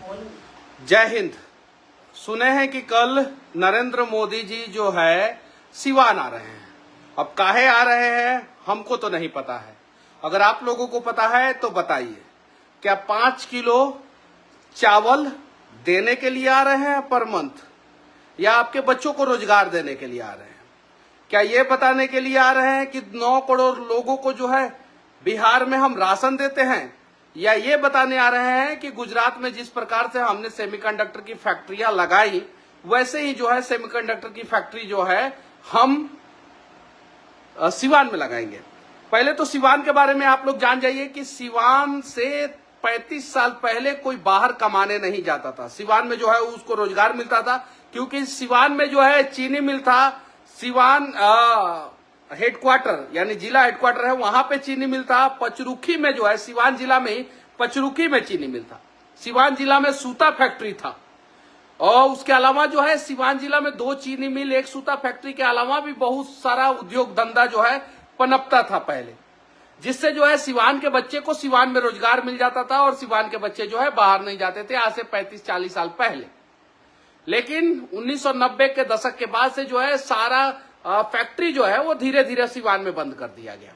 जय हिंद। सुने हैं कि कल नरेंद्र मोदी जी जो है सिवान आ रहे हैं। अब काहे आ रहे हैं हमको तो नहीं पता है, अगर आप लोगों को पता है तो बताइए। क्या 5 किलो चावल देने के लिए आ रहे हैं पर मंथ, या आपके बच्चों को रोजगार देने के लिए आ रहे हैं? क्या ये बताने के लिए आ रहे हैं कि 9 करोड़ लोगों को जो है बिहार में हम राशन देते हैं, या ये बताने आ रहे हैं कि गुजरात में जिस प्रकार से हमने सेमीकंडक्टर की फैक्ट्रियां लगाई वैसे ही जो है सेमीकंडक्टर की फैक्ट्री जो है हम सिवान में लगाएंगे। पहले तो सिवान के बारे में आप लोग जान जाइए कि सिवान से 35 साल पहले कोई बाहर कमाने नहीं जाता था। सिवान में जो है उसको रोजगार मिलता था, क्योंकि सिवान में जो है चीनी मिल था। सिवान हेडक्वार्टर यानी जिला हेडक्वार्टर है, वहां पे चीनी मिल था। पचरुखी में जो है सिवान जिला में ही पचरुखी में चीनी मिल था। सिवान जिला में सूता फैक्ट्री था, और उसके अलावा जो है सिवान जिला में 2 चीनी मिल, 1 सूता फैक्ट्री के अलावा भी बहुत सारा उद्योग धंधा जो है पनपता था पहले, जिससे जो है सिवान के बच्चे को सिवान में रोजगार मिल जाता था और सिवान के बच्चे जो है बाहर नहीं जाते थे, आज से 35-40 साल पहले। लेकिन 1990 के दशक के बाद से जो है सारा फैक्ट्री जो है वो धीरे धीरे सिवान में बंद कर दिया गया।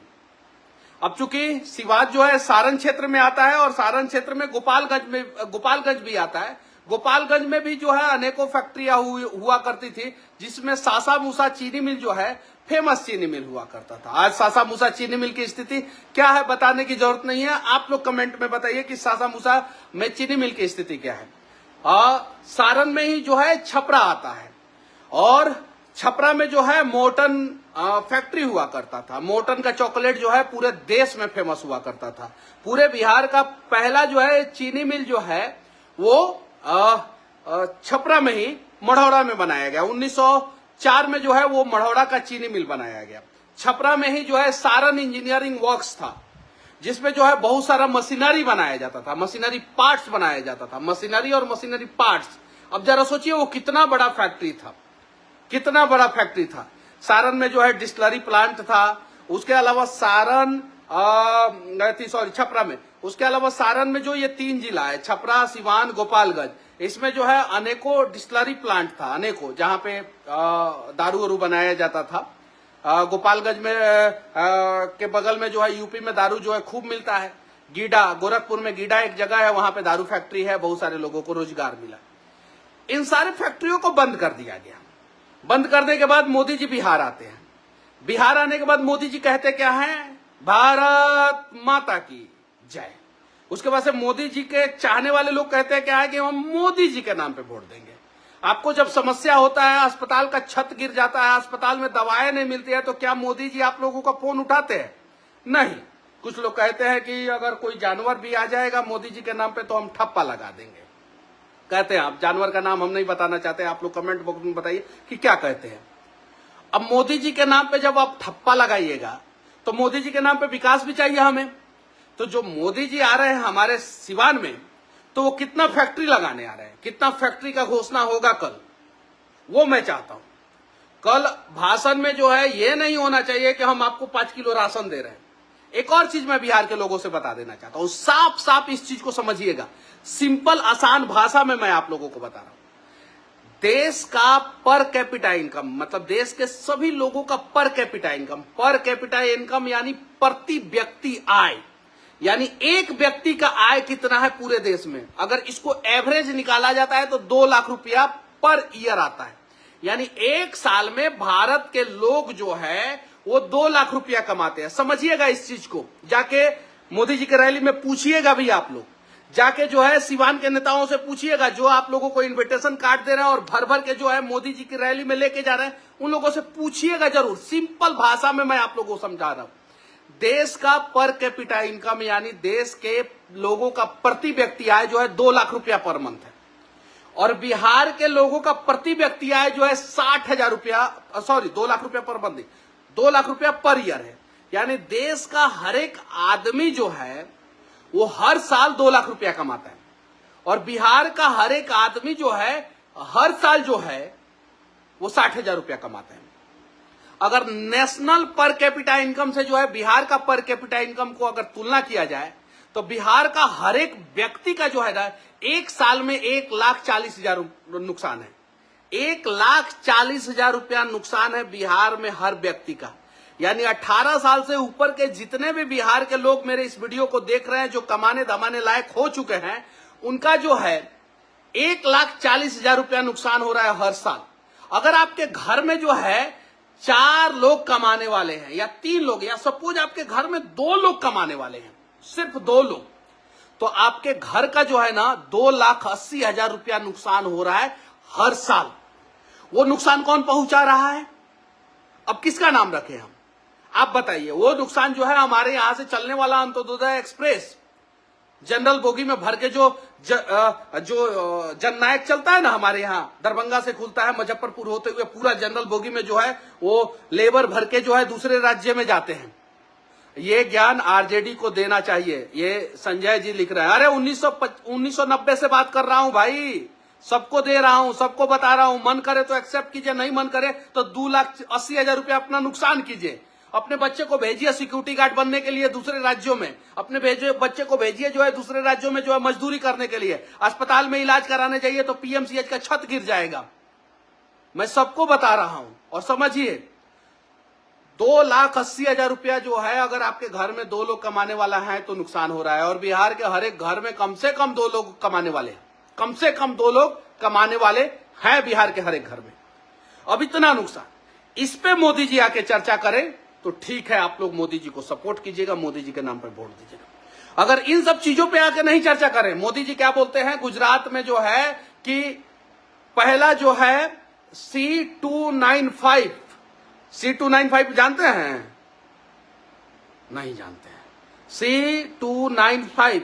अब चूंकि सिवान जो है सारण क्षेत्र में आता है और सारण क्षेत्र में गोपालगंज भी आता है। गोपालगंज में भी जो है अनेकों फैक्ट्रियां हुआ करती थी, जिसमें सासा मूसा चीनी मिल जो है फेमस चीनी मिल हुआ करता था। आज सासा मूसा चीनी मिल की स्थिति क्या है बताने की जरूरत नहीं है, आप लोग कमेंट में बताइए कि सासा मूसा में चीनी मिल की स्थिति क्या है। सारण में ही जो है छपरा आता है, और छपरा में जो है मोर्टन फैक्ट्री हुआ करता था। मोर्टन का चॉकलेट जो है पूरे देश में फेमस हुआ करता था। पूरे बिहार का पहला जो है चीनी मिल जो है वो छपरा में ही मढ़ौरा में बनाया गया। 1904 में जो है वो मढ़ौरा का चीनी मिल बनाया गया। छपरा में ही जो है सारण इंजीनियरिंग वर्क्स था, जिसमें जो है बहुत सारा मशीनरी बनाया जाता था, मशीनरी पार्ट्स बनाया जाता था, मशीनरी और मशीनरी पार्ट्स। अब जरा सोचिए वो कितना बड़ा फैक्ट्री था, कितना बड़ा फैक्ट्री था। सारण में जो है डिस्टिलरी प्लांट था। उसके अलावा छपरा में, उसके अलावा सारण में जो ये 3 जिला है, छपरा, सिवान, गोपालगंज, इसमें जो है अनेकों डिस्टिलरी प्लांट था, अनेकों, जहां पे दारू वारू बनाया जाता था। गोपालगंज में के बगल में जो है यूपी में दारू जो है खूब मिलता है। गीडा, गोरखपुर में गीडा एक जगह है, वहां पे दारू फैक्ट्री है, बहुत सारे लोगों को रोजगार मिला। इन सारी फैक्ट्रियों को बंद कर दिया गया। बंद करने के बाद मोदी जी बिहार आते हैं। बिहार आने के बाद मोदी जी कहते क्या हैं? भारत माता की जय। उसके बाद से मोदी जी के चाहने वाले लोग कहते हैं क्या है कि हम मोदी जी के नाम पे वोट देंगे। आपको जब समस्या होता है, अस्पताल का छत गिर जाता है, अस्पताल में दवाएं नहीं मिलती है, तो क्या मोदी जी आप लोगों का फोन उठाते हैं? नहीं। कुछ लोग कहते हैं कि अगर कोई जानवर भी आ जाएगा मोदी जी के नाम पे तो हम ठप्पा लगा देंगे। कहते हैं, आप जानवर का नाम हम नहीं बताना चाहते, आप लोग कमेंट बॉक्स में बताइए कि क्या कहते हैं। अब मोदी जी के नाम पे जब आप ठप्पा लगाइएगा तो मोदी जी के नाम पे विकास भी चाहिए हमें। तो जो मोदी जी आ रहे हैं हमारे सिवान में, तो वो कितना फैक्ट्री लगाने आ रहे हैं, कितना फैक्ट्री का घोषणा होगा कल, वो मैं चाहता हूं। कल भाषण में जो है ये नहीं होना चाहिए कि हम आपको 5 किलो राशन दे रहे हैं। एक और चीज मैं बिहार के लोगों से बता देना चाहता हूं, साफ साफ इस चीज को समझिएगा, सिंपल आसान भाषा में मैं आप लोगों को बता रहा हूं। देश का पर कैपिटा इनकम, मतलब देश के सभी लोगों का पर कैपिटा इनकम यानी प्रति व्यक्ति आय, यानी एक व्यक्ति का आय कितना है पूरे देश में, अगर इसको एवरेज निकाला जाता है तो 2 लाख रुपया पर ईयर आता है। यानी एक साल में भारत के लोग जो है वो 2 लाख रुपया कमाते हैं। समझिएगा इस चीज को, जाके मोदी जी के रैली में पूछिएगा भी आप लोग, जाके जो है सिवान के नेताओं से पूछिएगा जो आप लोगों को इन्विटेशन कार्ड दे रहे हैं और भर भर के जो है मोदी जी की रैली में लेके जा रहे हैं, उन लोगों से पूछिएगा जरूर। सिंपल भाषा में मैं आप लोगों को समझा रहा हूं। देश का पर कैपिटा इनकम यानी देश के लोगों का प्रति व्यक्ति आय जो है 2 लाख रुपया पर मंथ है, और बिहार के लोगों का प्रति व्यक्ति आय जो है 60,000 रुपया, 2 लाख रुपया पर मंथ, 2 लाख रुपया पर ईयर है। यानी देश का हर एक आदमी जो है वो हर साल 2 लाख रुपया कमाता है, और बिहार का हर एक आदमी जो है हर साल जो है वो 60,000 रुपया कमाता है। अगर नेशनल पर कैपिटा इनकम से जो है बिहार का पर कैपिटा इनकम को अगर तुलना किया जाए तो बिहार का हर एक व्यक्ति का जो है ना एक साल में 1,40,000 नुकसान है। 1,40,000 रुपया नुकसान है बिहार में हर व्यक्ति का। यानी 18 साल से ऊपर के जितने भी बिहार के लोग मेरे इस वीडियो को देख रहे हैं, जो कमाने धमाने लायक हो चुके हैं, उनका जो है 1,40,000 रुपया नुकसान हो रहा है हर साल। अगर आपके घर में जो है 4 लोग कमाने वाले हैं या 3 लोग, या सपोज आपके घर में 2 लोग कमाने वाले हैं, सिर्फ 2 लोग, तो आपके घर का जो है ना 2,80,000 रुपया नुकसान हो रहा है हर साल। वो नुकसान कौन पहुंचा रहा है? अब किसका नाम रखें हम, आप बताइए। वो नुकसान जो है हमारे यहां से चलने वाला अंत्योदय एक्सप्रेस जनरल बोगी में भर के जो जननायक चलता है ना हमारे यहां, दरभंगा से खुलता है मुजफ्फरपुर होते हुए, पूरा जनरल बोगी में जो है वो लेबर भर के जो है दूसरे राज्य में जाते हैं। ये ज्ञान आरजेडी को देना चाहिए, ये संजय जी लिख रहे हैं। अरे 1990 से बात कर रहा हूं भाई, सबको दे रहा हूं, सबको बता रहा हूं। मन करे तो एक्सेप्ट कीजिए, नहीं मन करे तो 2,80,000 रुपया अपना नुकसान कीजिए। अपने बच्चे को भेजिए सिक्योरिटी गार्ड बनने के लिए दूसरे राज्यों में, अपने बच्चे को भेजिए जो है दूसरे राज्यों में जो है मजदूरी करने के लिए। अस्पताल में इलाज कराने जाइए तो पीएमसीएच का छत गिर जाएगा। मैं सबको बता रहा हूं और समझिए, 2,80,000 रुपया जो है अगर आपके घर में 2 लोग कमाने वाला है तो नुकसान हो रहा है। और बिहार के हर एक घर में कम से कम 2 लोग कमाने वाले हैं, कम से कम 2 लोग कमाने वाले हैं बिहार के हर एक घर में। अब इतना नुकसान, इस पे मोदी जी आके चर्चा करें तो ठीक है, आप लोग मोदी जी को सपोर्ट कीजिएगा, मोदी जी के नाम पर वोट दीजिएगा। अगर इन सब चीजों पे आके नहीं चर्चा करें, मोदी जी क्या बोलते हैं गुजरात में जो है कि पहला जो है C295 जानते हैं? नहीं जानते हैं। C295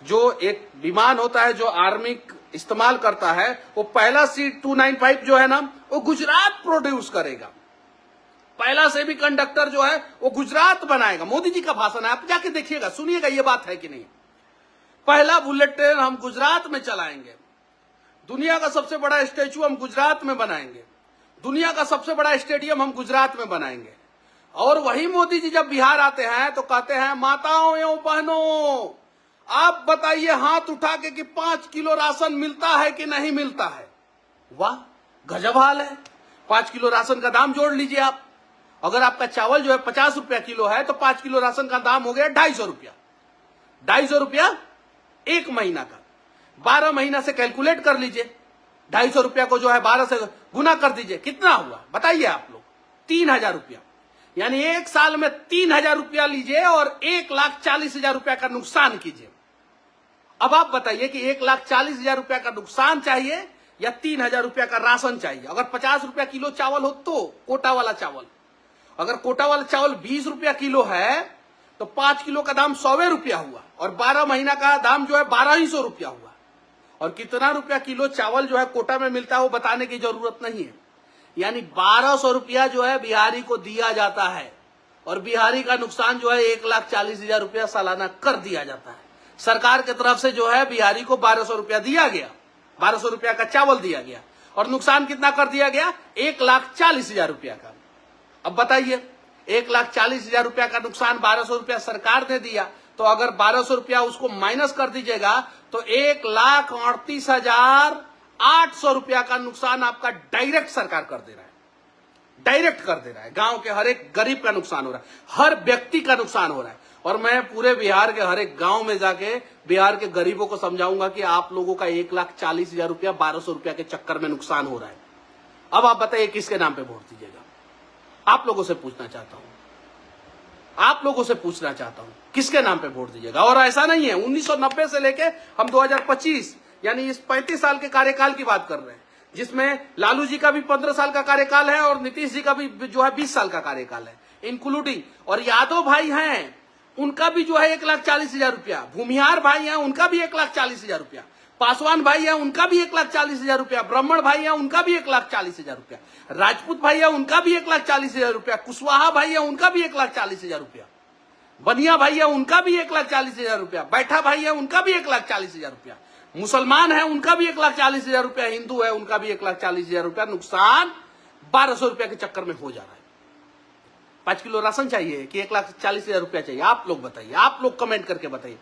जो एक विमान होता है जो आर्मी इस्तेमाल करता है, वो पहला C295 जो है ना वो गुजरात प्रोड्यूस करेगा। पहला से भी कंडक्टर जो है वो गुजरात बनाएगा। मोदी जी का भाषण है, आप जाके देखिएगा, सुनिएगा ये बात है कि नहीं। पहला बुलेट ट्रेन हम गुजरात में चलाएंगे, दुनिया का सबसे बड़ा स्टैचू हम गुजरात में बनाएंगे, दुनिया का सबसे बड़ा स्टेडियम हम गुजरात में बनाएंगे। और वही मोदी जी जब बिहार आते हैं तो कहते हैं माताओं एवं बहनों, आप बताइए हाथ उठा के कि 5 किलो राशन मिलता है कि नहीं मिलता है। वाह, गजब हाल है। 5 किलो राशन का दाम जोड़ लीजिए आप। अगर आपका चावल जो है 50 रुपया किलो है तो 5 किलो राशन का दाम हो गया 250 रुपया। 250 रुपया एक महीना का, 12 महीना से कैलकुलेट कर लीजिए। 250 रुपया को जो है 12 से गुना कर दीजिए, कितना हुआ बताइए आप लोग? 3,000 रुपया। यानी एक साल में 3,000 रुपया लीजिए और 1,40,000 रुपया का नुकसान कीजिए। अब आप बताइए कि 1,40,000 रुपया का नुकसान चाहिए या 3,000 रुपया का राशन चाहिए? अगर 50 रुपया किलो चावल हो तो कोटा वाला चावल, अगर कोटा वाला चावल 20 रुपया किलो है तो 5 किलो का दाम 100 रुपया हुआ और 12 महीना का दाम जो है 1200 रुपया हुआ। और कितना रुपया किलो चावल जो है कोटा में मिलता है वो बताने की जरूरत नहीं है। यानी 1200 रुपया जो है बिहारी को दिया जाता है और बिहारी का नुकसान जो है 1,40,000 रुपया सालाना कर दिया जाता है। सरकार की तरफ से जो है बिहारी को 1200 रुपया दिया गया, 1200 रुपया का चावल दिया गया और नुकसान कितना कर दिया गया? 1,40,000 रुपया का। अब बताइए 1,40,000 रुपया का नुकसान 1200 रुपया सरकार ने दिया, तो अगर 1200 रुपया उसको माइनस कर दीजिएगा तो 1,38,800 रुपया का नुकसान आपका डायरेक्ट सरकार कर दे रहा है, डायरेक्ट कर दे रहा है। गांव के हर एक गरीब का नुकसान हो रहा है, हर व्यक्ति का नुकसान हो रहा है। और मैं पूरे बिहार के हर एक गांव में जाके बिहार के गरीबों को समझाऊंगा कि आप लोगों का 1,40,000 रुपया 1200 रुपया के चक्कर में नुकसान हो रहा है। अब आप बताइए किसके नाम पे वोट दीजिएगा? आप लोगों से पूछना चाहता हूं, आप लोगों से पूछना चाहता हूं किसके नाम पे वोट दीजिएगा? और ऐसा नहीं है 1990 से लेके हम 2025 यानी इस 35 साल के कार्यकाल की बात कर रहे हैं, जिसमें लालू जी का भी 15 साल का कार्यकाल है और नीतीश जी का भी जो है 20 साल का कार्यकाल है इंक्लूडिंग। और यादव भाई हैं उनका भी जो है 1,40,000 रुपया, भूमिहार भाई हैं उनका भी 1,40,000 रुपया, पासवान भाई है उनका भी 1,40,000 रुपया, ब्राह्मण भाई है उनका भी 1,40,000 रुपया, राजपूत भाई है उनका भी 1,40,000 रुपया, कुशवाहा भाई है उनका भी 1,40,000 रुपया, बनिया भाई है उनका भी 1,40,000 रुपया, बैठा भाई है उनका भी 1,40,000 रुपया, मुसलमान है उनका भी 1,40,000 रुपया, हिंदू है उनका भी 1,40,000 रुपया नुकसान 1200 रुपया के चक्कर में हो जा रहा है। 5 किलो राशन चाहिए कि 1,40,000 रुपया चाहिए? आप लोग बताइए, आप लोग कमेंट करके बताइए।